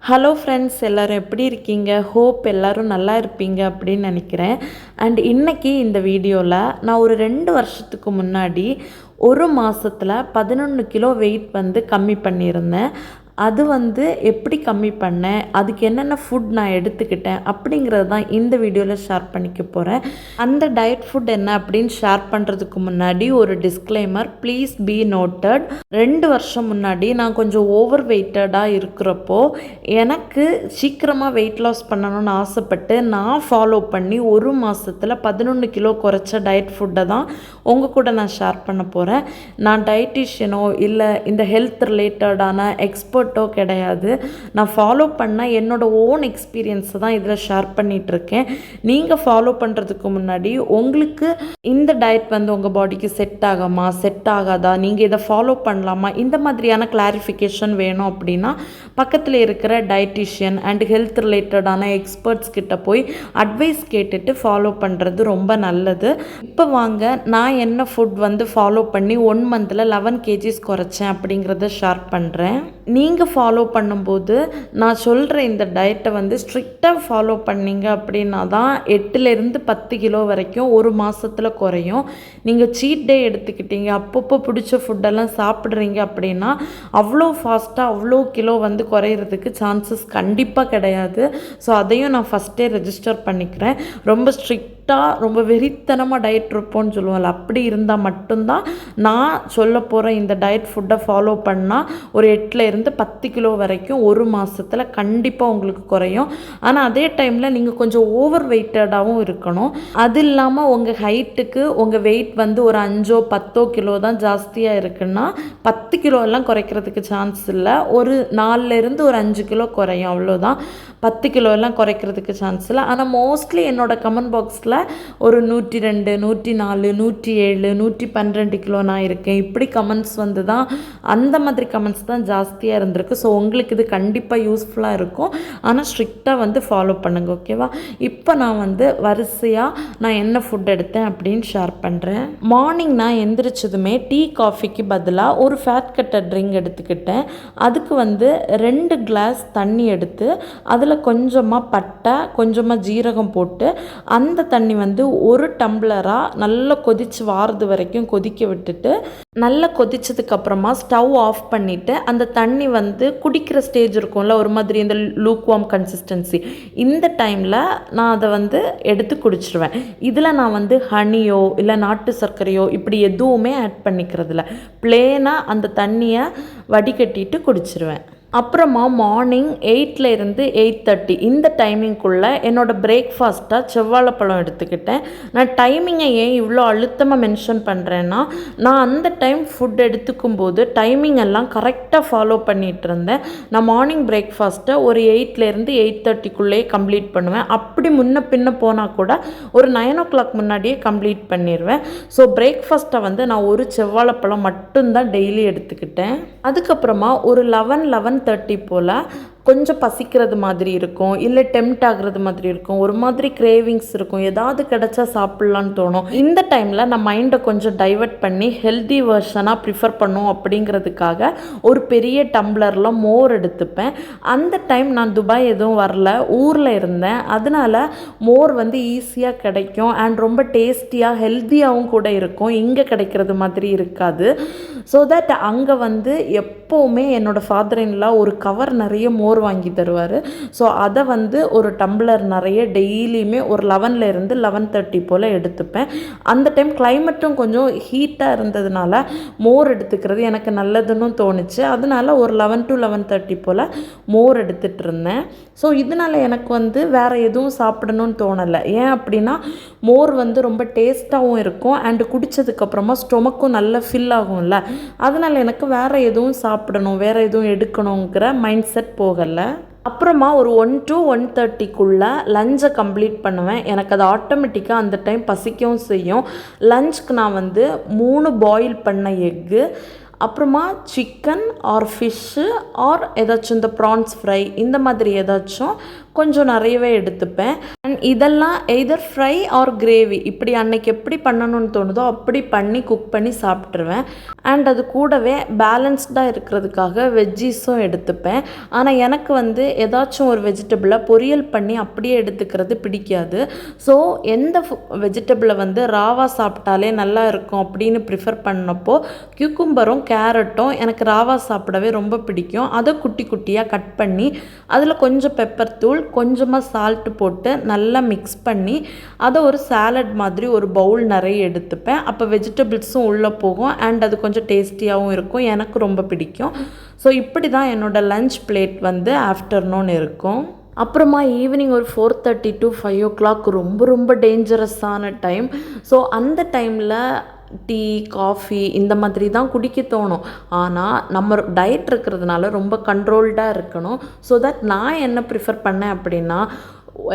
Hello friends, எல்லோரும் எப்படி இருக்கீங்க? ஹோப் எல்லோரும் நல்லா இருப்பீங்க அப்படின்னு நினைக்கிறேன். அண்ட் இன்றைக்கி இந்த வீடியோவில் நான் ஒரு 2 வருஷத்துக்கு முன்னாடி ஒரு மாதத்தில் 11 கிலோ வெயிட் கம்மி பண்ணியிருந்தேன். அது எப்படி கம்மி பண்ணேன், அதுக்கு என்னென்ன ஃபுட் நான் எடுத்துக்கிட்டேன் அப்படிங்கிறது தான் இந்த வீடியோவில் ஷேர் பண்ணிக்க போகிறேன். அந்த டயட் ஃபுட் என்ன அப்படின்னு ஷேர் பண்ணுறதுக்கு முன்னாடி ஒரு டிஸ்க்ளைமர், ப்ளீஸ் பி நோட்டட். 2 வருஷம் முன்னாடி நான் கொஞ்சம் ஓவர் வெயிட்டடாக இருக்கிறப்போ எனக்கு சீக்கிரமாக வெயிட் லாஸ் பண்ணணும்னு ஆசைப்பட்டு நான் ஃபாலோ பண்ணி ஒரு மாதத்தில் 11 கிலோ குறைச்ச டயட் ஃபுட்டை தான் உங்கள் கூட நான் ஷேர் பண்ண போகிறேன். நான் டயட்டிஷியனோ இல்லை இந்த ஹெல்த் ரிலேட்டடான எக்ஸ்பர்ட்டோ கிடையாது. நான் ஃபாலோ பண்ண என்னோடய ஓன் எக்ஸ்பீரியன்ஸை தான் இதில் ஷேர் பண்ணிகிட்ருக்கேன். நீங்கள் ஃபாலோ பண்ணுறதுக்கு முன்னாடி உங்களுக்கு இந்த டயட் உங்கள் பாடிக்கு செட் ஆகாமா, செட் ஆகாதா, நீங்கள் இதை ஃபாலோ பண்ணலாமா, இந்த மாதிரியான கிளாரிஃபிகேஷன் வேணும் அப்படின்னா பக்கத்தில் இருக்கிற டயட்டிஷியன் அண்ட் ஹெல்த் ரிலேட்டடான எக்ஸ்பர்ட்ஸ் கிட்ட போய் அட்வைஸ் கேட்டுட்டு ஃபாலோ பண்ணுறது ரொம்ப நல்லது. இப்போ வாங்க, நான் என்ன ஃபுட் ஃபாலோ பண்ணி 1 மந்தில் 11 kgs குறைச்சேன் அப்படிங்கிறத ஷேர் பண்ணுறேன். நீங்கள் ஃபாலோ பண்ணும்போது நான் சொல்கிற இந்த டயட்டை ஸ்ட்ரிக்டாக ஃபாலோ பண்ணிங்க அப்படின்னா தான் 8லேருந்து 10 கிலோ வரைக்கும் ஒரு மாதத்தில் குறையும். நீங்கள் சீட் டே எடுத்துக்கிட்டீங்க, அப்பப்போ பிடிச்ச ஃபுட்டெல்லாம் சாப்பிட்றீங்க அப்படின்னா அவ்வளோ ஃபாஸ்ட்டாக அவ்வளோ கிலோ குறையிறதுக்கு சான்சஸ் கண்டிப்பாக கிடையாது. ஸோ அதையும் நான் ஃபஸ்ட்டே ரெஜிஸ்டர் பண்ணிக்கிறேன். ரொம்ப ரொம்ப வெறித்தனமாக டயட் இருப்போன்னு சொல்லுவாள், அப்படி இருந்தால் மட்டும்தான் நான் சொல்ல போகிற இந்த டயட் ஃபுட்டை ஃபாலோ பண்ணால் ஒரு 8லேருந்து 10 கிலோ வரைக்கும் ஒரு மாதத்தில் கண்டிப்பாக உங்களுக்கு குறையும். ஆனால் அதே டைமில் நீங்கள் கொஞ்சம் ஓவர் வெயிட்டடாகவும் இருக்கணும். அது இல்லாமல் உங்கள் ஹைட்டுக்கு உங்கள் வெயிட் ஒரு 5 10 கிலோ தான் ஜாஸ்தியாக இருக்குன்னா 10 கிலோ எல்லாம் குறைக்கிறதுக்கு சான்ஸ் இல்லை. ஒரு 4லேருந்து ஒரு 5 கிலோ குறையும், அவ்வளோதான். 10 கிலோ எல்லாம் குறைக்கிறதுக்கு சான்ஸ் இல்லை. ஆனால் மோஸ்ட்லி என்னோடய கமெண்ட் பாக்ஸில் ஒரு 102 104 107 112 கிலோ நான் இருக்கேன் இப்படி கமெண்ட்ஸ் தான், அந்த மாதிரி கமெண்ட்ஸ் தான் ஜாஸ்தியாக இருந்திருக்கு. ஸோ உங்களுக்கு இது கண்டிப்பாக யூஸ்ஃபுல்லாக இருக்கும். ஆனால் ஸ்ட்ரிக்டாக ஃபாலோ பண்ணுங்க, ஓகேவா? இப்போ நான் வரிசையாக நான் என்ன ஃபுட் எடுத்தேன் அப்படின்னு ஷேர் பண்ணுறேன். மார்னிங் நான் எந்திரிச்சதுமே டீ காஃபிக்கு பதிலாக ஒரு ஃபேட் கட்டர் ட்ரிங்க் எடுத்துக்கிட்டேன். அதுக்கு 2 கிளாஸ் தண்ணி எடுத்து அதில் கொஞ்சமாக பட்டை கொஞ்சமாக ஜீரகம் போட்டு அந்த தண்ணி ஒரு டம்ளராக நல்லா கொதித்து வாரது வரைக்கும் கொதிக்க விட்டுட்டு, நல்லா கொதிச்சதுக்கப்புறமா ஸ்டவ் ஆஃப் பண்ணிவிட்டு அந்த தண்ணி குடிக்கிற ஸ்டேஜ் இருக்கும்ல, ஒரு மாதிரி இந்த லூக்வார்ம் கன்சிஸ்டன்சி, இந்த டைமில் நான் அதை எடுத்து குடிச்சிடுவேன். இதில் நான் ஹனியோ இல்லை நாட்டு சர்க்கரையோ இப்படி எதுவுமே ஆட் பண்ணிக்கிறதில்ல. பிளேனாக அந்த தண்ணியை வடிகட்டிட்டு குடிச்சிருவேன். அப்புறமா மார்னிங் 8லேருந்து 8:30 இந்த டைமிங்குள்ளே என்னோடய பிரேக்ஃபாஸ்ட்டாக செவ்வாழைப்பழம் எடுத்துக்கிட்டேன். நான் டைமிங்கை ஏன் இவ்வளோ அழுத்தமாக மென்ஷன் பண்ணுறேன்னா, நான் அந்த டைம் ஃபுட் எடுத்துக்கும்போது டைமிங் எல்லாம் கரெக்டாக ஃபாலோ பண்ணிகிட்டு இருந்தேன். நான் மார்னிங் பிரேக்ஃபாஸ்ட்டை ஒரு 8லேருந்து 8:30க்குள்ளேயே கம்ப்ளீட் பண்ணுவேன். அப்படி முன்ன பின்ன போனால் கூட ஒரு 9 o'clock முன்னாடியே கம்ப்ளீட் பண்ணிடுவேன். ஸோ பிரேக்ஃபாஸ்ட்டை நான் ஒரு செவ்வாழைப்பழம் மட்டும்தான் டெய்லி எடுத்துக்கிட்டேன். அதுக்கப்புறமா ஒரு 11:30 போல் கொஞ்சம் பசிக்கிறது மாதிரி இருக்கும், இல்லை டெம்ட் ஆகுறது மாதிரி இருக்கும், ஒரு மாதிரி கிரேவிங்ஸ் இருக்கும், ஏதாவது கிடச்சா சாப்பிட்லான்னு தோணும். இந்த டைமில் நான் மைண்டை கொஞ்சம் டைவர்ட் பண்ணி ஹெல்தி வெர்ஷனாக ப்ரிஃபர் பண்ணும் அப்படிங்கிறதுக்காக ஒரு பெரிய டம்ளரில் மோர் எடுத்துப்பேன். அந்த டைம் நான் துபாய் எதுவும் வரல, ஊரில் இருந்தேன். அதனால் மோர் ஈஸியாக கிடைக்கும் அண்ட் ரொம்ப டேஸ்டியாக ஹெல்த்தியாகவும் கூட இருக்கும், இங்கே கிடைக்கிறது மாதிரி இருக்காது. ஸோ தட் அங்கே எப்போவுமே என்னோடய ஃபாதர் இன்லா ஒரு கவர் நிறைய மோர் வாங்கி தருவார். ஸோ அதை ஒரு டம்ளர் நிறைய டெய்லியுமே ஒரு 11லேருந்து 11:30 போல் எடுத்துப்பேன். அந்த டைம் கிளைமேட்டும் கொஞ்சம் ஹீட்டாக இருந்ததுனால மோர் எடுத்துக்கிறது எனக்கு நல்லதுன்னு தோணுச்சு. அதனால ஒரு 11 to 11:30 போல் மோர் எடுத்துகிட்டு இருந்தேன். ஸோ இதனால் எனக்கு வேறு எதுவும் சாப்பிடணும்னு தோணலை. ஏன் அப்படின்னா மோர் ரொம்ப டேஸ்ட்டாகவும் இருக்கும் அண்டு குடித்ததுக்கப்புறமா ஸ்டொமக்கும் நல்லா ஃபில் ஆகும்ல, அதனால் எனக்கு வேறு எதுவும் சாப்பிடணும் வேறு எதுவும் எடுக்கணுங்கிற மைண்ட் செட் போகலை. அப்புறமா ஒரு 1 to 1:30க்குள்ளே லஞ்சை கம்ப்ளீட் பண்ணுவேன். எனக்கு அது ஆட்டோமேட்டிக்காக அந்த டைம் பசிக்கவும் செய்யும். லஞ்சுக்கு நான் 3 பாயில் பண்ண எக்கு, அப்புறமா சிக்கன் ஆர் ஃபிஷ்ஷு ஆர் ஏதாச்சும் இந்த ப்ரான்ஸ் ஃப்ரை இந்த மாதிரி ஏதாச்சும் கொஞ்சம் நிறையவே எடுத்துப்பேன். அண்ட் இதெல்லாம் எய்தர் ஃப்ரை ஆர் கிரேவி இப்படி அன்னைக்கு எப்படி பண்ணணும்னு தோணுதோ அப்படி பண்ணி குக் பண்ணி சாப்பிட்ருவேன். அண்ட் அது கூடவே பேலன்ஸ்டாக இருக்கிறதுக்காக வெஜ்ஜீஸும் எடுத்துப்பேன். ஆனால் எனக்கு வந்து ஏதாச்சும் ஒரு வெஜிடபிளை பொரியல் பண்ணி அப்படியே எடுத்துக்கிறது பிடிக்காது. ஸோ எந்த வெஜிடபிளை வந்து ராவாக சாப்பிட்டாலே நல்லா இருக்கும் அப்படின்னு ப்ரிஃபர் பண்ணப்போ கியூக்கும்பரும் கேரட்டும் எனக்கு ராவாக சாப்பிடவே ரொம்ப பிடிக்கும். அதை குட்டி குட்டியாக கட் பண்ணி அதில் கொஞ்சம் பெப்பர் தூள் கொஞ்சமாக சால்ட்டு போட்டு நல்லா மிக்ஸ் பண்ணி அதை ஒரு சாலட் மாதிரி ஒரு பவுல் நிறைய எடுத்துப்பேன். அப்போ வெஜிடபிள்ஸும் உள்ளே போகும் அண்ட் அது கொஞ்சம் டேஸ்டியாகவும் இருக்கும். எனக்கு ரொம்ப பிடிக்கும். ஸோ இப்படி தான் என்னோடய லன்ச் பிளேட் வந்து ஆஃப்டர்நூன் இருக்கும். அப்புறமா ஈவினிங் ஒரு 4:30 to 5 o'clock ரொம்ப ரொம்ப டேஞ்சரஸான டைம். ஸோ அந்த டைமில் டீ காஃபி இந்த மாதிரி தான் குடிக்க தோணும். ஆனால் நம்ம டயட் இருக்கிறதுனால ரொம்ப கண்ட்ரோல்டாக இருக்கணும். ஸோ தட் நான் என்ன ப்ரிஃபர் பண்ணேன் அப்படின்னா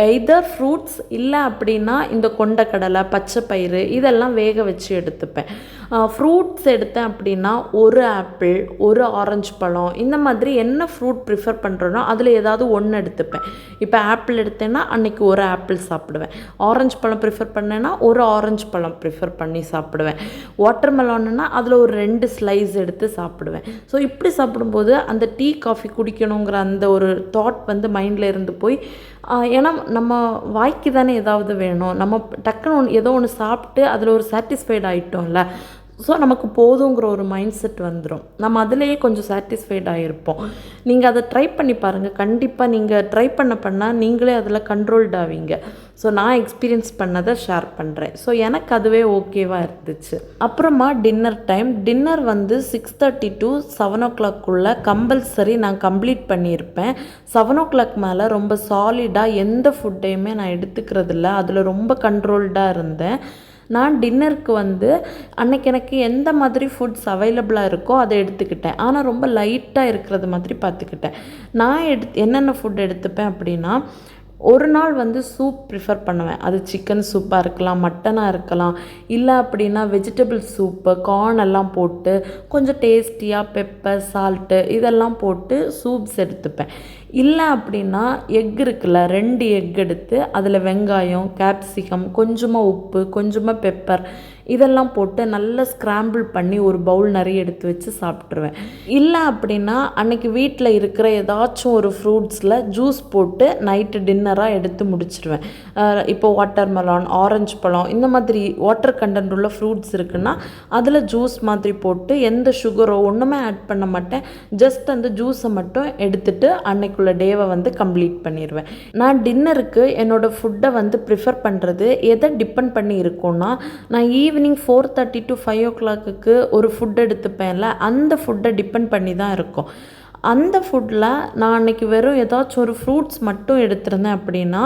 எய்தர் ஃப்ரூட்ஸ் இல்லை அப்படின்னா இந்த கொண்டக்கடலை பச்சை பயிறு இதெல்லாம் வேக வச்சு எடுத்துப்பேன். ஃப்ரூட்ஸ் எடுத்தேன் அப்படின்னா ஒரு ஆப்பிள் ஒரு ஆரஞ்சு பழம் இந்த மாதிரி என்ன ஃப்ரூட் ப்ரிஃபர் பண்ணுறேனோ அதில் ஏதாவது ஒன்று எடுத்துப்பேன். இப்போ ஆப்பிள் எடுத்தேன்னா அன்றைக்கி ஒரு ஆப்பிள் சாப்பிடுவேன். ஆரஞ்சு பழம் ப்ரிஃபர் பண்ணேன்னா ஒரு ஆரஞ்சு பழம் ப்ரிஃபர் பண்ணி சாப்பிடுவேன். வாட்டர் மெலான்னா அதில் ஒரு 2 ஸ்லைஸ் எடுத்து சாப்பிடுவேன். ஸோ இப்படி சாப்பிடும்போது அந்த டீ காஃபி குடிக்கணுங்கிற அந்த ஒரு தாட் வந்து மைண்டில் இருந்து போய் ஏன்னா நம்ம வாய்க்கு தானே ஏதாவது வேணும். நம்ம டக்குன்னு ஏதோ ஒன்று சாப்பிட்டு அதில் ஒரு சாட்டிஸ்ஃபைட் ஆகிட்டோம்ல. ஸோ நமக்கு போதுங்கிற ஒரு மைண்ட் செட் வந்துடும். நம்ம அதிலேயே கொஞ்சம் சாட்டிஸ்ஃபைட் ஆகிருப்போம். நீங்கள் அதை ட்ரை பண்ணி பாருங்கள். கண்டிப்பாக நீங்கள் ட்ரை பண்ணால் நீங்களே அதில் கண்ட்ரோல்ட் ஆவீங்க. ஸோ நான் எக்ஸ்பீரியன்ஸ் பண்ணதை ஷேர் பண்ணுறேன். ஸோ எனக்கு அதுவே ஓகேவாக இருந்துச்சு. அப்புறமா டின்னர் வந்து 6:30 to 7 o'clock கம்பல்சரி நான் கம்ப்ளீட் பண்ணியிருப்பேன். 7 o'clock மேலே ரொம்ப சாலிடாக எந்த ஃபுட்டையுமே நான் எடுத்துக்கிறதில்ல. அதில் ரொம்ப கண்ட்ரோல்டாக இருந்தேன். நான் டின்னருக்கு வந்து அன்றைக்கி எனக்கு எந்த மாதிரி ஃபுட்ஸ் அவைலபிளாக இருக்கோ அதை எடுத்துக்கிட்டேன். ஆனால் ரொம்ப லைட்டாக இருக்கிறது மாதிரி பார்த்துக்கிட்டேன். நான் என்னென்ன ஃபுட் எடுத்துப்பேன் அப்படின்னா ஒரு நாள் வந்து சூப் ப்ரிஃபர் பண்ணுவேன். அது சிக்கன் சூப்பாக இருக்கலாம் மட்டனாக இருக்கலாம். இல்லை அப்படின்னா வெஜிடபிள் சூப்பு கார்ன் எல்லாம் போட்டு கொஞ்சம் டேஸ்டியாக பெப்பர் சால்ட்டு இதெல்லாம் போட்டு சூப்ஸ் எடுத்துப்பேன். இல்லை அப்படின்னா எக் இருக்குல்ல 2 எக் எடுத்து அதில் வெங்காயம் கேப்சிகம் கொஞ்சமாக உப்பு கொஞ்சமாக பெப்பர் இதெல்லாம் போட்டு நல்லா ஸ்க்ராம்பிள் பண்ணி ஒரு பவுல் நிறைய எடுத்து வச்சு சாப்பிட்ருவேன். இல்லை அப்படின்னா அன்றைக்கி வீட்டில் இருக்கிற ஏதாச்சும் ஒரு ஃப்ரூட்ஸில் ஜூஸ் போட்டு நைட்டு டின்னராக எடுத்து முடிச்சிடுவேன். இப்போ வாட்டர் மெலான் ஆரஞ்சு பழம் இந்த மாதிரி வாட்டர் கண்டென்ட் உள்ள ஃப்ரூட்ஸ் இருக்குன்னா அதில் ஜூஸ் மாதிரி போட்டு எந்த சுகரோ ஒன்றுமே ஆட் பண்ண மாட்டேன். ஜஸ்ட் அந்த ஜூஸை மட்டும் எடுத்துகிட்டு அன்னைக்குள்ள டேவை வந்து கம்ப்ளீட் பண்ணிடுவேன். நான் டின்னருக்கு என்னோடய ஃபுட்டை வந்து ப்ரிஃபர் பண்ணுறது எதை டிபெண்ட் பண்ணி இருக்கும்னா நான் ஈவினிங் 4:30 to 5 o'clock ஒரு ஃபுட் எடுத்துப்பேன்ல அந்த ஃபுட்டை டிபெண்ட் பண்ணி தான் இருக்கும். அந்த ஃபுட்டில் நான் அன்றைக்கி வெறும் ஏதாச்சும் ஒரு ஃப்ரூட்ஸ் மட்டும் எடுத்திருந்தேன் அப்படின்னா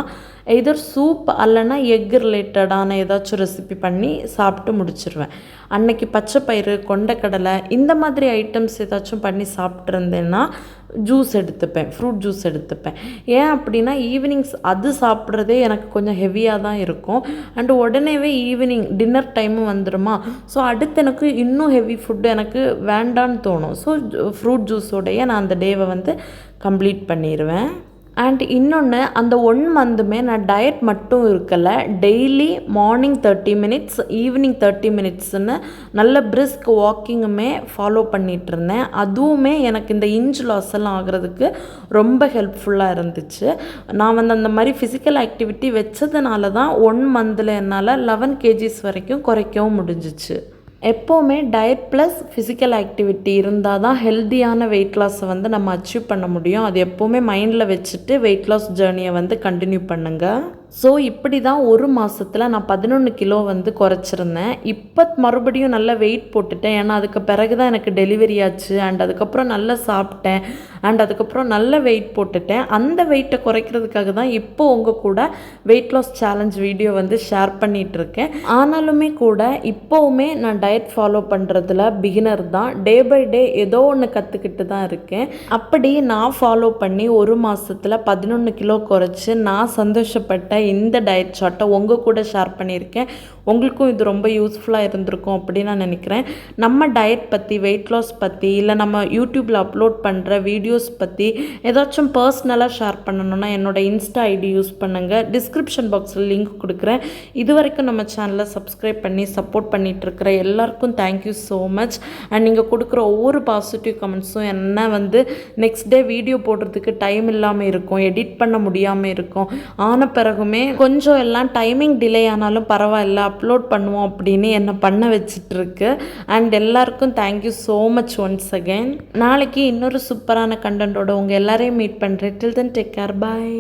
எதர் சூப் அல்லைன்னா எக் ரிலேட்டடான ஏதாச்சும் ரெசிபி பண்ணி சாப்பிட்டு முடிச்சிடுவேன். அன்றைக்கி பச்சை பயிறு கொண்டக்கடலை இந்த மாதிரி ஐட்டம்ஸ் ஏதாச்சும் பண்ணி சாப்பிட்ருந்தேன்னா ஜூஸ் எடுத்துப்பேன் ஃப்ரூட் ஜூஸ் எடுத்துப்பேன். ஏன் அப்படின்னா ஈவினிங்ஸ் அது சாப்பிட்றதே எனக்கு கொஞ்சம் ஹெவியாக தான் இருக்கும். அண்டு உடனேவே ஈவினிங் டின்னர் டைமும் வந்துடுமா. ஸோ அடுத்து எனக்கு இன்னும் ஹெவி ஃபுட்டு எனக்கு வேண்டான்னு தோணும். ஸோ ஃப்ரூட் ஜூஸோடையே நான் அந்த டேவை வந்து கம்ப்ளீட் பண்ணிடுவேன். அண்ட் இன்னொன்று அந்த 1 மந்த்துமே நான் டயட் மட்டும் இருக்கல டெய்லி மார்னிங் 30 minutes ஈவினிங் 30 minutesன்னு நல்ல பிரிஸ்க் வாக்கிங்குமே ஃபாலோ பண்ணிகிட்டு இருந்தேன். அதுவுமே எனக்கு இந்த இன்ச் லாஸ் எல்லாம் ஆகிறதுக்கு ரொம்ப ஹெல்ப்ஃபுல்லாக இருந்துச்சு. நான் வந்து அந்த மாதிரி ஃபிசிக்கல் ஆக்டிவிட்டி வச்சதுனால தான் 1 மந்தில் என்னால் 11 kgs வரைக்கும் குறைக்கவும் முடிஞ்சிச்சு. எப்போவுமே டயட் ப்ளஸ் ஃபிசிக்கல் ஆக்டிவிட்டி இருந்தால் தான் ஹெல்த்தியான வெயிட் லாஸை வந்து நம்ம அச்சீவ் பண்ண முடியும். அது எப்போவுமே மைண்டில் வச்சுட்டு வெயிட் லாஸ் ஜேர்னியை வந்து கண்டினியூ பண்ணுங்கள். ஸோ இப்படி தான் 1 மாதத்தில் நான் 11 கிலோ வந்து குறைச்சிருந்தேன். இப்போ மறுபடியும் நல்லா வெயிட் போட்டுட்டேன். ஏன்னா அதுக்கு பிறகு தான் எனக்கு டெலிவரி ஆச்சு. அண்ட் அதுக்கப்புறம் நல்லா சாப்பிட்டேன். அண்ட் அதுக்கப்புறம் நல்ல வெயிட் போட்டுட்டேன். அந்த வெயிட்டை குறைக்கிறதுக்காக தான் இப்போ உங்கள் கூட வெயிட் லாஸ் சேலஞ்ச் வீடியோ வந்து ஷேர் பண்ணிகிட்ருக்கேன். ஆனாலுமே கூட இப்போவுமே நான் டயட் ஃபாலோ பண்ணுறதுல பிகினர் தான். டே பை டே ஏதோ ஒன்று கற்றுக்கிட்டு தான் இருக்கேன். அப்படி நான் ஃபாலோ பண்ணி 1 மாதத்தில் 11 கிலோ குறைச்சி நான் சந்தோஷப்பட்ட இந்த டயட் சார்ட்டை உங்கள் கூட ஷேர் பண்ணியிருக்கேன். உங்களுக்கும் இது ரொம்ப யூஸ்ஃபுல்லாக இருந்திருக்கும் அப்படின்னு நான் நினைக்கிறேன். நம்ம டயட் பற்றி, வெயிட் லாஸ் பற்றி, இல்லை நம்ம யூடியூப்பில் அப்லோட் பண்ணுற வீடியோஸ் பற்றி ஏதாச்சும் பர்சனலாக ஷேர் பண்ணணுன்னா என்னோடய இன்ஸ்டா ஐடி யூஸ் பண்ணுங்கள். டிஸ்கிரிப்ஷன் பாக்ஸில் லிங்க் கொடுக்குறேன். இது வரைக்கும் நம்ம சேனலை சப்ஸ்கிரைப் பண்ணி சப்போர்ட் பண்ணிகிட்ருக்கிற எல்லாருக்கும் தேங்க்யூ ஸோ மச். அண்ட் நீங்கள் கொடுக்குற ஒவ்வொரு பாசிட்டிவ் கமெண்ட்ஸும் என்ன வந்து நெக்ஸ்ட் டே வீடியோ போடுறதுக்கு டைம் இல்லாமல் இருக்கும், எடிட் பண்ண முடியாமல் இருக்கும். ஆன பிறகுமே கொஞ்சம் எல்லாம் டைமிங் டிலே ஆனாலும் பரவாயில்ல, அப்லோட் பண்ணுவோம் அப்படின்னு என்னை பண்ண வச்சிட்ருக்கு. அண்ட் எல்லாருக்கும் thank you so much once again. நாளைக்கு இன்னொரு சூப்பரான கண்டென்ட்டோட உங்கள் எல்லாரையும் மீட் பண்ணுறேன். டில் தென் டேக் கேர், பாய்.